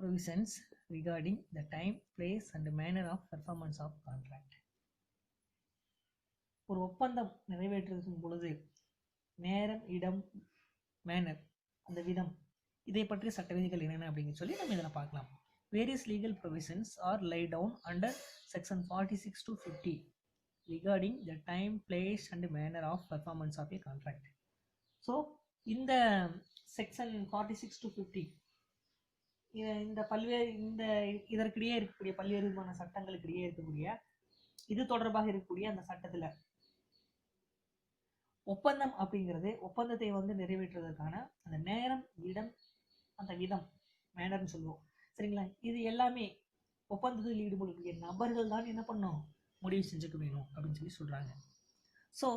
provisions regarding the time, place and manner of performance of contract. ஒரு ஒப்பந்தம் நிறைவேற்றுவதற்கு பொழுது நேரம், இடம், மேனர், அந்த விதம், இதை பற்றிய சட்ட விதிகள் என்னென்ன அப்படின்னு சொல்லி நம்ம இதில் பார்க்கலாம். Various legal provisions are laid down under section 46 to 50 regarding the time, place and manner of performance of a contract. So இந்த section 46 to 50 இந்த பல்வேறு இதற்கிடையே இருக்கக்கூடிய பல்வேறு விதமான சட்டங்களுக்கிடையே இருக்கக்கூடிய இது தொடர்பாக இருக்கக்கூடிய அந்த சட்டத்துல ஒப்பந்தம் அப்படிங்கிறது ஒப்பந்தத்தை வந்து நிறைவேற்றுவதற்கான அந்த நேரம், இடம், அந்த விதம், மேனர்னு சொல்லுவோம். சரிங்களா? இது எல்லாமே ஒப்பந்தத்தில் ஈடுபடக்கூடிய நபர்கள் தான் என்ன பண்ணணும், முடிவு செஞ்சுக்க வேணும் அப்படின்னு சொல்லி சொல்றாங்க. So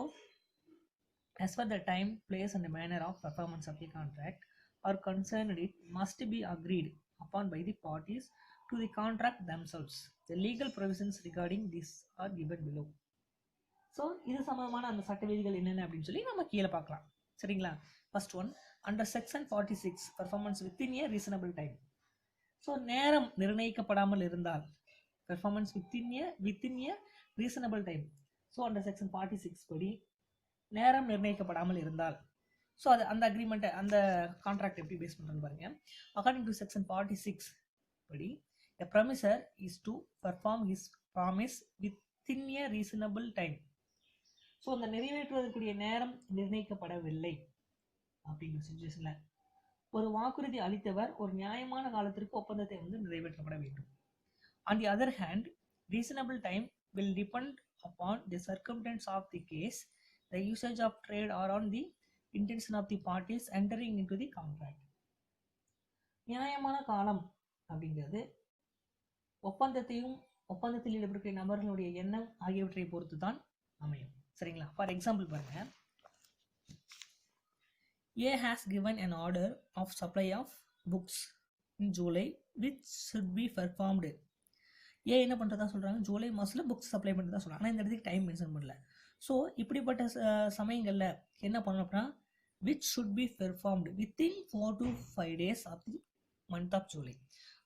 as for the time, place and manner of performance of the contract are concerned, it must be agreed upon by the parties to the contract themselves. The legal provisions regarding this are given below. So இது சம்பந்தமான அந்த சட்ட விதிகள் என்னென்ன அப்படின்னு சொல்லி நம்ம கீழே பார்க்கலாம். சரிங்களா? First one, under section 46 performance within a reasonable time. So நேரம் நிர்ணயிக்கப்படாமல் இருந்தால் performance within a reasonable time. So under section 46 படி நேரம் நிர்ணயிக்கப்படாமல் இருந்தால் ஸோ அது அந்த அக்ரிமெண்ட்டை அந்த கான்ட்ராக்ட் எப்படி பேஸ் பண்ணுறது பாருங்க. அக்கார்டிங் டு செக்ஷன் 46 படி a promisor is to perform his promise within a reasonable time. So அந்த நிறைவேற்றுவதற்குரிய நேரம் நிர்ணயிக்கப்படவில்லை அப்படிங்கிற சுச்சுவேஷன்ல ஒரு வாக்குறுதி அளித்தவர் ஒரு நியாயமான காலத்திற்கு ஒப்பந்தத்தை வந்து நிறைவேற்றப்பட வேண்டும். On the other hand, reasonable time will depend upon the circumstance of the case, the usage of trade or on the intention of the parties entering into the contract. நியாயமான காலம் அப்படிங்கிறது ஒப்பந்தத்தில் ஈடுபடக்கூடிய நபர்களுடைய எண்ணம் ஆகியவற்றை பொறுத்து தான் அமையும். சரிங்களா? ஃபார் எக்ஸாம்பிள் பாருங்க, A has given an order of supply of books in July which should be performed. A என்ன பண்ணுறதா சொல்கிறாங்க, ஜூலை மாதத்தில் புக்ஸ் சப்ளை பண்ணுறதா சொல்கிறாங்க. ஆனால் இந்த இடத்துக்கு டைம் மென்ஷன் பண்ணல. ஸோ இப்படிப்பட்ட சமயங்களில் என்ன பண்ணணும் அப்படின்னா, which should be performed within 4 to 5 days of the month of July.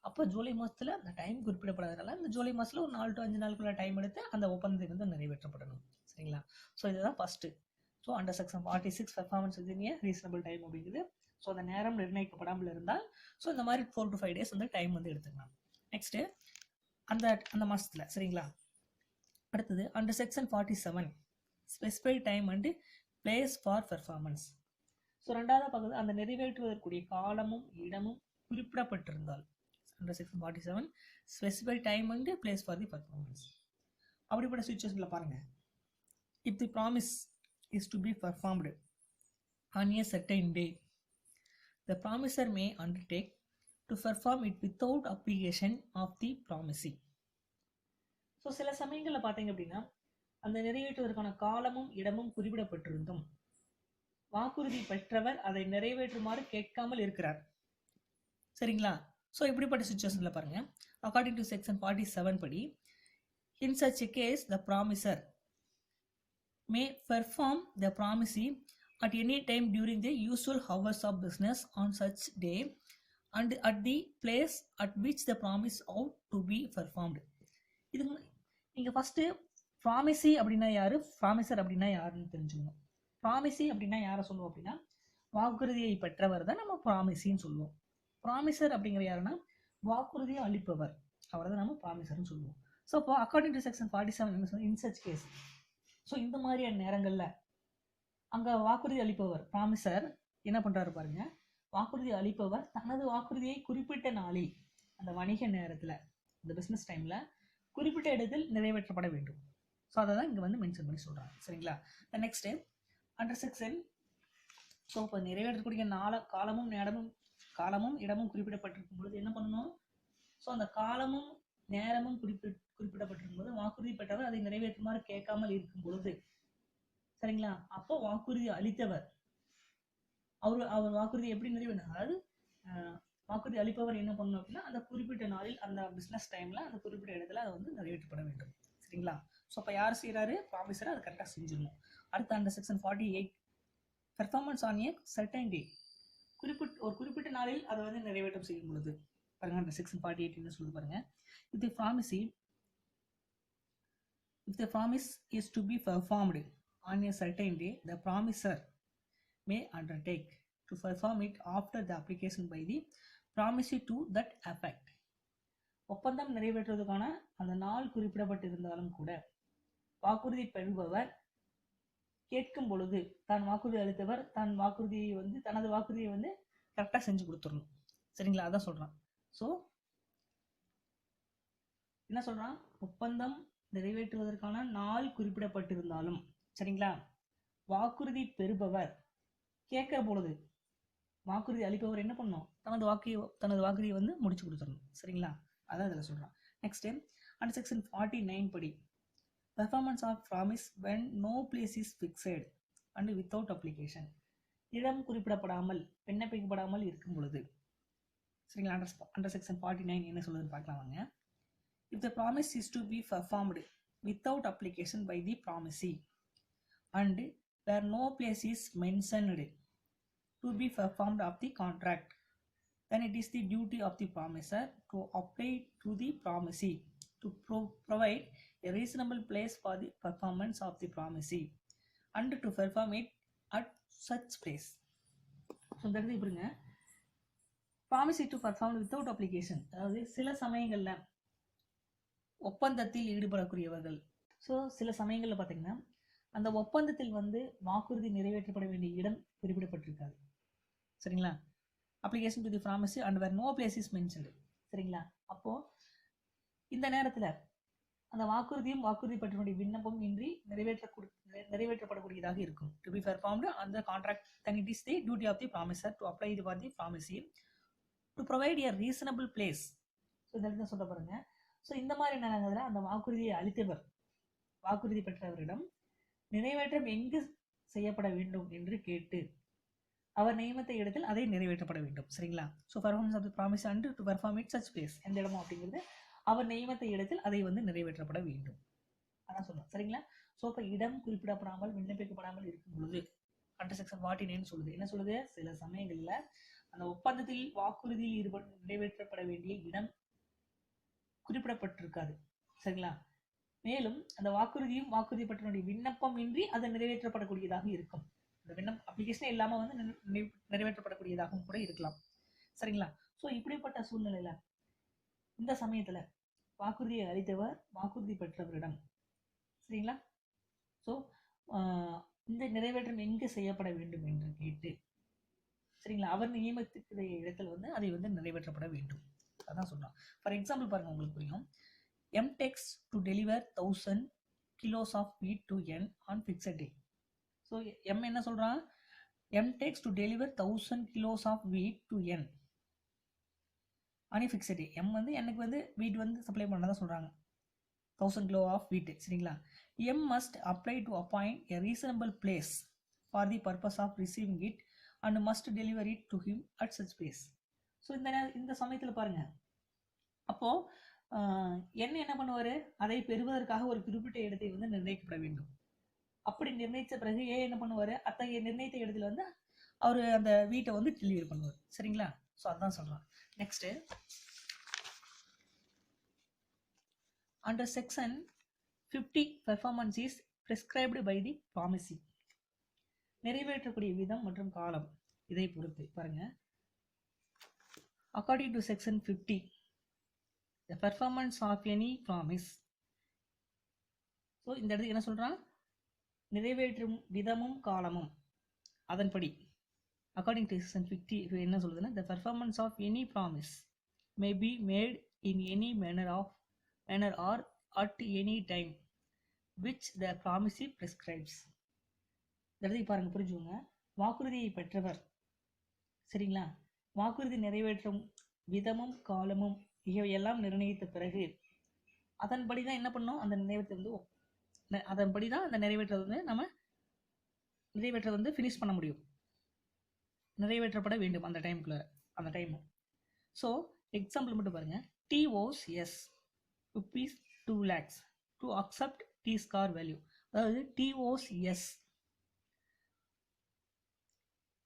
அப்போ ஜூலை மாதத்தில் அந்த டைம் குறிப்பிடப்படாதனால இந்த ஜூலை மாதத்தில் ஒரு 4 to 5 நாளுக்குள்ள டைம் எடுத்து அந்த ஒப்பந்தத்தை வந்து நிறைவேற்றப்படணும். சரிங்களா? ஸோ இதுதான் first. So under section 46 performance within a reasonable time அப்படிங்குது. ஸோ அந்த நேரம் நிர்ணயிக்கப்படாமல் இருந்தால் ஸோ இந்த மாதிரி 4 to 5 டேஸ் வந்து டைம் வந்து எடுத்துக்கலாம். நெக்ஸ்ட்டு அந்த மாதத்தில். சரிங்களா? அடுத்தது under section 47 specified time and place for performance. So ரெண்டாவது பகுதி அந்த நிறைவேற்றுவதற்குரிய காலமும் இடமும் குறிப்பிடப்பட்டிருந்தால் under section 47 specified time and place for the performance. அப்படிப்பட்ட சுச்சுவேஷனில் பாருங்கள், if the promise is to be performed on a certain day, the promisor may undertake to perform it without application of the promisee. So சில சமயங்களில் பார்த்தீங்க அப்படின்னா அந்த நிறைவேற்றுவதற்கான காலமும் இடமும் குறிப்பிடப்பட்டிருந்தும் வாக்குறுதி பெற்றவர் அதை நிறைவேற்றுமாறு கேட்காமல் இருக்கிறார். சரிங்களா? ஸோ இப்படிப்பட்ட சுச்சுவேஷனில் பாருங்க, அக்கார்டிங் டு செக்ஷன் 47 படி in such a case the promisor may perform the promisee at any time during the usual hours of business on such day and at the place at which the promise ought to be performed. இது நீங்க first ப்ராமிசி அப்படின்னா யாரு, ப்ராமிசர் அப்படின்னா யாருன்னு தெரிஞ்சுக்கணும். ப்ராமிசி அப்படின்னா யாரை சொல்லுவோம் அப்படின்னா வாக்குறுதியை பெற்றவர் தான் நம்ம ப்ராமிசின்னு சொல்லுவோம். ப்ராமிசர் அப்படிங்கிற யாருன்னா வாக்குறுதியை அளிப்பவர், அவரை தான் நம்ம ப்ராமிசர்னு சொல்லுவோம். ஸோ இப்போ அக்கார்டிங் டு செக்ஷன் 47 என்ன சொல்லுவோம், இன் சச் கேஸ். ஸோ இந்த மாதிரியான நேரங்களில் அங்கே வாக்குறுதி அளிப்பவர் ப்ராமிசர் என்ன பண்ணுறாரு பாருங்க, வாக்குறுதி அளிப்பவர் தனது வாக்குறுதியை குறிப்பிட்ட நாளில் அந்த வணிக நேரத்தில் இந்த பிஸ்னஸ் டைமில் குறிப்பிட்ட இடத்தில் நிறைவேற்றப்பட வேண்டும். ஸோ அதை தான் இங்கே வந்து மென்ஷன் பண்ணி சொல்கிறாங்க. சரிங்களா? நெக்ஸ்ட்டு அண்டர் செக்ஷன், ஸோ இப்போ நிறைவேற்றக்கூடிய காலமும் இடமும் குறிப்பிடப்பட்டிருக்கும் பொழுது என்ன பண்ணணும், ஸோ அந்த காலமும் நேரமும் குறிப்பிடப்பட்டிருக்கும் போது வாக்குறுதி பெற்றவர் அதை நிறைவேற்றுமாறு கேட்காமல் இருக்கும் பொழுது, சரிங்களா, அப்போ வாக்குறுதி அளித்தவர் அவர் வாக்குறுதி எப்படி நிறைவேற்றணும், அதாவது வாக்குறுதி அளிப்பவர் என்ன பண்ணணும் அப்படின்னா அந்த குறிப்பிட்ட நாளில் அந்த பிஸ்னஸ் டைமில் அந்த குறிப்பிட்ட இடத்துல அதை வந்து நிறைவேற்றப்பட வேண்டும். சரிங்களா? ஸோ அப்போ யார் செய்கிறாரு, ப்ராமிசரை அதை கரெக்டாக செஞ்சிடணும். அடுத்த under section 48 performance on a certain day, ஒரு குறிப்பிட்ட நாளில் அதை வந்து நிறைவேற்றம் செய்யும் பொழுது பாருங்க அந்த செக்ஷன் 48 என்ன சொல்லுது பாருங்க. If the promise is to be performed on a certain day, the promisor may undertake to perform it after the application by the promisee to that effect. ஒப்பந்தம் நிறைவேற்றுவதற்கான அந்த நாள் குறிப்பிடப்பட்டிருந்தாலும் கூட வாக்குறுதி பெறுபவர் கேட்கும் பொழுது தான் வாக்குறுதி அளித்தவர் தனது வாக்குறுதியை வந்து கரெக்டா செஞ்சு கொடுத்துடணும். சரிங்களா? அதான் சொல்றான். ஸோ என்ன சொல்றான்? ஒப்பந்தம் நிறைவேற்றுவதற்கான நாள் குறிப்பிடப்பட்டிருந்தாலும் சரிங்களா, வாக்குறுதி பெறுபவர் கேட்கிற பொழுது வாக்குறுதி அளிப்பவர் என்ன பண்ணணும்? தனது வாக்குறுதியை வந்து முடிச்சு கொடுத்துடணும். சரிங்களா? அதான் இதில் சொல்றான். நெக்ஸ்ட் அண்ட் செக்ஷன் 49 படி performance of promise when no place is fixed and without application. இடம் குறிப்பிடப்படாமல் விண்ணப்பிக்கப்படாமல் இருக்கும் பொழுது சரிங்களா, அண்டர் செக்ஷன் 49 என்ன சொல்லுதுன்னு பார்க்கலாம் வாங்க. If the promise is to be performed without application by the promisee and where no place is mentioned to be performed of the contract, then it is the duty of the promisor to apply to the promisee to provide a reasonable place for the performance of the promisee and to perform it at such place. So இந்த இடத்துல பாருங்க, promisee to perform without application, அதாவது சில சமயங்கள்ல ஒப்பந்தத்தில் ஈடுபடக்கூடியவர்கள். So சில சமயங்களில் பார்த்தீங்கன்னா அந்த ஒப்பந்தத்தில் வந்து வாக்குறுதி நிறைவேற்றப்பட வேண்டிய இடம் குறிப்பிடப்பட்டிருக்காது. சரிங்களா? Application to the promisee and where no place is mentioned. சரிங்களா? அப்போ இந்த நேரத்தில் அந்த வாக்குறுதி பற்றினுடைய விண்ணப்பம் இன்றி நிறைவேற்றப்படக்கூடியதாக இருக்கும். To be performed on the contract, then it is the duty of the promisor to apply for the promisee to provide a reasonable place. So இதில் சொல்ல பாருங்க. ஸோ இந்த மாதிரி நேரங்களில் அந்த வாக்குறுதியை அளித்தவர் வாக்குறுதி பெற்றவரிடம் நிறைவேற்றம் எங்கு செய்யப்பட வேண்டும் என்று கேட்டு அவர் நியமித்த இடத்தில் அதை நிறைவேற்றப்பட வேண்டும். சரிங்களா? So performance of the promise and to perform it such place, எந்த இடமோ அப்படிங்கிறது அவர் நியமித்த இடத்தில் அதை வந்து நிறைவேற்றப்பட வேண்டும். அதான் சொல்லுவோம். சரிங்களா? ஸோ இப்போ இடம் குறிப்பிடப்படாமல் விண்ணப்பிக்கப்படாமல் இருக்கும் பொழுது அண்டர் செக்ஷன் 49 சொல்லுது. என்ன சொல்லுது? சில சமயங்களில் அந்த ஒப்பந்தத்தில் வாக்குறுதியில் நிறைவேற்றப்பட வேண்டிய இடம் குறிப்பிடப்பட்டிருக்காது. சரிங்களா? மேலும் அந்த வாக்குறுதி பற்றினுடைய விண்ணப்பம் இன்றி அது நிறைவேற்றப்படக்கூடியதாக இருக்கும். இந்த அப்ளிகேஷனே இல்லாம வந்து நிறைவேற்றப்படக்கூடியதாகவும் கூட இருக்கலாம். சரிங்களா? ஸோ இப்படிப்பட்ட சூழ்நிலையில இந்த சமயத்துல வாக்குறுதியை அளித்தவர் வாக்குறுதி பெற்றவரிடம் சரிங்களா, ஸோ இந்த நிறைவேற்றம் எங்கு செய்யப்பட வேண்டும் என்று கேட்டு சரிங்களா, அவர் நியமித்த இடத்துல வந்து அதை வந்து நிறைவேற்றப்பட வேண்டும். அதான் சொல்றான். ஃபார் எக்ஸாம்பிள் பாருங்க, உங்களுக்கு புரியும். M takes to deliver 1000 kilos of wheat to N on fixed day. So M என்ன சொல்றான்? M takes to deliver 1000 kilos of wheat to N on a fixed day. M வந்து எனக்கு வந்து wheat வந்து supply பண்ணதா சொல்றாங்க, 1000 kilo of wheat. சரிங்களா? M must apply to appoint a reasonable place for the purpose of receiving it and must deliver it to him at such place. So இந்த சமயத்தில் பாருங்க, அப்போ என்ன பண்ணுவாரு? அதை பெறுவதற்காக ஒரு குறிப்பிட்ட இடத்தை வந்து நிர்ணயிக்கப்பட வேண்டும். அப்படி நிர்ணயித்த பிறகு என்ன பண்ணுவாரு? அத்தகைய நிர்ணயித்த இடத்துல வந்து அவரு அந்த வீட்டை வந்து டெலிவரி பண்ணுவார். சரிங்களா? ஸோ அதான் சொல்றான். Next under section 50 performance is prescribed by the promisee. நிறைவேற்றக்கூடிய விதம் மற்றும் காலம் இதை பொறுத்து பாருங்க. According to section 50, the performance of any promise. So இந்த இடத்துக்கு என்ன சொல்றான்? நிறைவேற்றும் விதமும் காலமும் அதன்படி according to section 50 என்ன சொல்லுதுன்னா, the performance of any promise may be made in any manner or at any time which the promisee prescribes. இந்த இடத்துக்கு பாருங்க, புரிஞ்சுங்க. வாக்குறுதியை பெற்றவர் சரிங்களா, வாக்குறுதி நிறைவேற்றும் விதமும் காலமும் இவையெல்லாம் நிர்ணயித்த பிறகு அதன்படிதான் என்ன பண்ணோம்? அந்த அதன்படிதான் அந்த நிறைவேற்றதை வந்து ஃபினிஷ் பண்ண முடியும், நிறைவேற்றப்பட வேண்டும் அந்த டைம். ஸோ எக்ஸாம்பிள் மட்டும் பாருங்க. TOS rupees 2 lakhs to accept T's car value. அதாவது TOS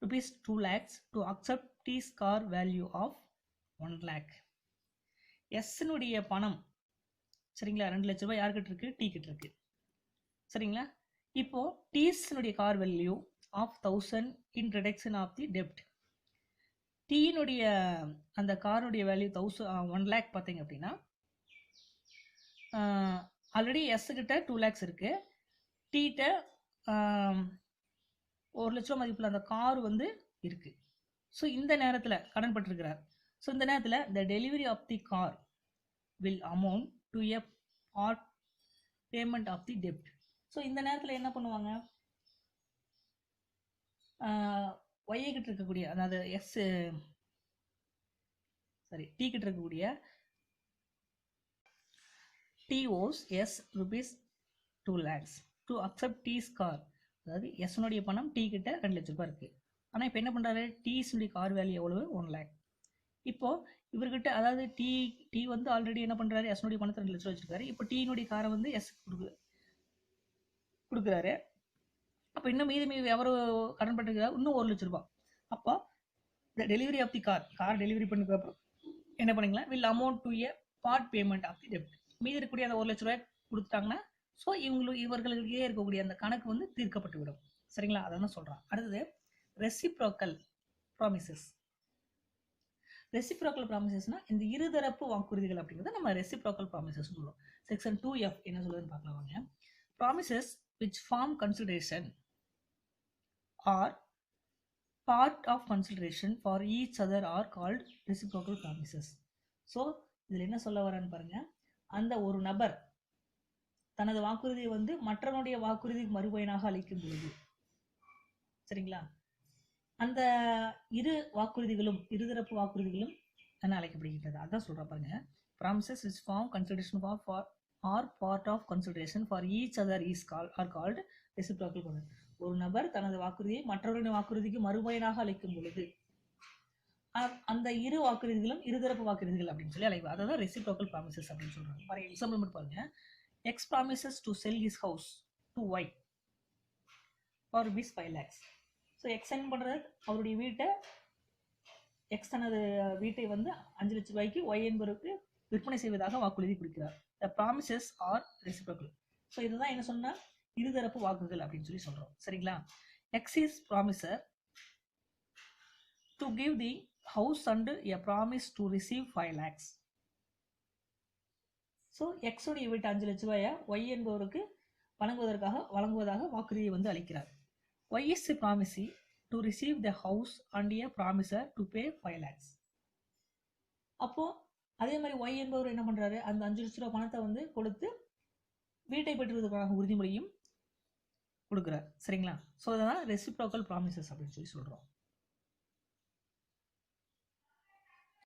rupees 2 lakhs to accept T's car value of 1 lakh. எஸ்னுடைய பணம் சரிங்களா 2 லட்ச ரூபாய் யார்கிட்ட இருக்கு? டி கிட்ட இருக்கு சரிங்களா. இப்போ டீஸ்னுடைய car value of 1000 in reduction of the டெப்ட். டீனுடைய அந்த காருடைய வேல்யூ 1 லேக் பார்த்தீங்க அப்படின்னா ஆல்ரெடி எஸ் கிட்ட 2 லேக்ஸ் இருக்கு, டீட்ட 1 லட்ச ரூபா மதிப்புல அந்த கார் வந்து இருக்கு. ஸோ இந்த நேரத்தில் கடன் பட்டிருக்கிறார். ஸோ இந்த நேரத்தில் the delivery of the car will amount to a part payment of the டெப்ட். ஸோ இந்த நேரத்தில் என்ன பண்ணுவாங்க? ஒய்ஏ கிட்ட இருக்கக்கூடிய அதாவது டி கிட்ட இருக்கக்கூடிய D owes S rupees 2 lakhs to accept D's car. அதாவது எஸ்னுடைய பணம் டி கிட்ட 2 லட்ச ரூபாய் இருக்கு. ஆனால் இப்போ என்ன பண்ணுறாரு? டீஸ்னுடைய கார் வேல்யூ எவ்வளவு? 1 lakh. இப்போ இவர்கிட்ட அதாவது டி வந்து ஆல்ரெடி என்ன பண்ணுறாரு? எஸ்னுடைய பணத்தை 2 லட்ச ரூபா வச்சிருக்காரு. இப்போ டீனுடைய காரை வந்து எஸ் கொடுக்குறாரு. அப்போ இன்னும் மீதி எவரோ கடன் பட்டிருக்கிறார் இன்னும் 1 லட்ச ரூபாய். அப்போ the delivery of the car delivery பண்ணதுக்கு அப்புறம் என்ன பண்ணிக்கலாம்? Will amount to a part payment of the டெப்ட். மீதி இருக்கக்கூடிய அந்த 1 லட்ச ரூபாய் கொடுத்துட்டாங்கன்னா ஸோ இவர்களுக்கே இருக்கக்கூடிய அந்த கணக்கு வந்து தீர்க்கப்பட்டு விடும் சரிங்களா. அதான் சொல்றான். அடுத்தது ரெசிப்ரோக்கல் ப்ராமிசஸ். ரெசிப்ரோக்கல் ப்ராமிசஸ்னா இந்த இருதரப்பு வாக்குறுதிகள் அப்படிங்கிறத நம்ம ரெசிப்ரோக்கல் ப்ராமிசஸ் சொல்லுவோம். செக்ஷன் 2F என்ன சொல்லுதுன்னு பார்க்கலாம் வாங்க. Promises which form consideration or part of consideration for each other are called reciprocal promises. So இதில் என்ன சொல்ல வரேன்னு பாருங்க. அந்த ஒரு நபர் தனது வாக்குறுதியை வந்து மற்றவனுடைய வாக்குறுதிக்கு மறுபயனாக அளிக்கும் பொழுது சரிங்களா, அந்த இருதரப்பு வாக்குறுதிகளும் என்ன அழைக்கப்படுகின்றது? அதான் சொல்ற பாருங்க. Promises which form consideration for or part of consideration for each other are called reciprocal promises. ஒரு நபர் தனது வாக்குறுதியை மற்றவருடைய வாக்குறுதிக்கு மறுபயனாக அளிக்கும் பொழுது அந்த இரு வாக்குறுதிகளும் இருதரப்பு வாக்குறுதிகள் அப்படின்னு சொல்லி அழைக்கும். அதான் ரெசிப்ரோக்கல் ப்ராமிசஸ் அப்படின்னு சொல்றாங்க. ஃபார் எக்ஸாம்பிள் மட்டும் பாருங்க. X promises to sell his house to Y for rupees 5 lakhs. So X என்ன பண்றது? அவருடைய வீட்டை எக்ஸ் தனது வீட்டை வந்து 5 லட்ச ரூபாய்க்கு ஒய் என்பவருக்கு விற்பனை செய்வதாக வாக்குறுதி கொடுக்கிறார். The promises R reciprocal. So இதுதான் என்ன சொன்னா இருதரப்பு வாக்குகள் அப்படின்னு சொல்லி சொல்றோம் சரிங்களா. X is ப்ராமிசர் to give the house and a promise to receive 5 lakhs. So X உடைய வீட்டு 5 லட்ச ரூபாயை ஒய் என்பவருக்கு வழங்குவதாக வாக்குறுதியை வந்து அளிக்கிறார். Y is promisee to receive the house and A promisor to pay 5 lakhs. அப்போ அதே மாதிரி ஒய் என்பவர் என்ன பண்றாரு? அந்த 5 லட்ச ரூபாய் பணத்தை வந்து கொடுத்து வீட்டை பெற்றுவதற்கான உறுதிமொழியும் கொடுக்குறார் சரிங்களா. ஸோ அதான் ரெசிப்ரோக்கல் ப்ராமிசஸ் அப்படின்னு சொல்லி சொல்றோம்.